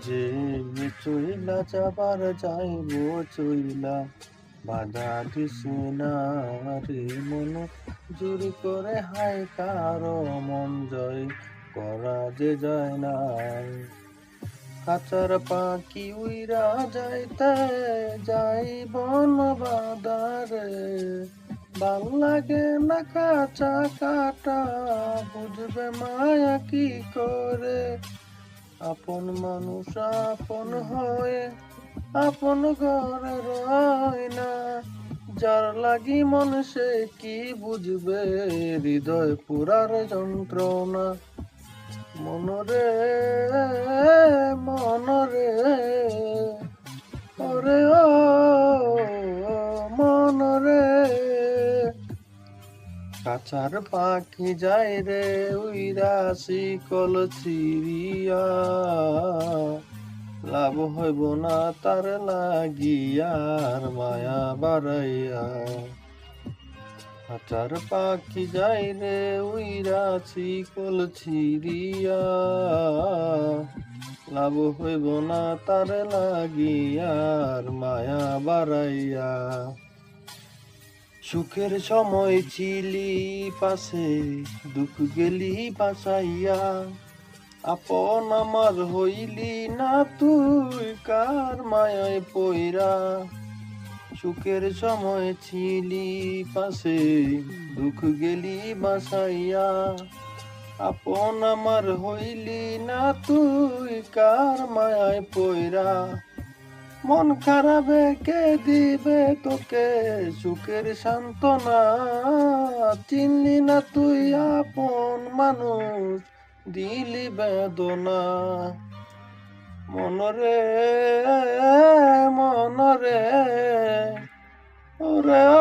যে চইলা যাবার যাইব চইলা বাধা দিছে না রে মন জোরি করে হায় কারো মন জয় করা যে যায় না। কাঁচার পাখি উইরা যাইতে যাই বন বাদারে ভাল লাগে না কাঁচা কাটা বুঝবে মায়া কি করে। আপন মানুষ আপন হয়ে আপন ঘরে রয় না, যার লাগি মন সে কি বুঝবে হৃদয় পুরার যন্ত্রণা। মনরে মনরে ওরে ও মনরে, কাছার পাখি যায় রে উইরা শিকল ছিড়িয়া লাভ হইব না তার লাগিয়ার মায়া বাড়াইয়া। কাছার পাখি যায় রে উইরা শিকল ছিড়িয়া লাভ হইব না তার লাগিয়ার মায়া বাড়াইয়া। সুখের সময় ছিলি পাশে দুঃখ গেলি বাঁচাইয়া, আপন আমার হইলি না তুই কার মায়ায় পইরা। সুখের সময় ছিলি পাশে দুঃখ গেলি বাঁচাইয়া, আপন আমার হইলি না তুই কার মায়ায় পইরা। মন খারাপে কে দিবে তোকে সুখের সান্ত্বনা, চিনলি না তুই আপন মানুষ দিলি বেদনা। মনরে মনরে ওরে ও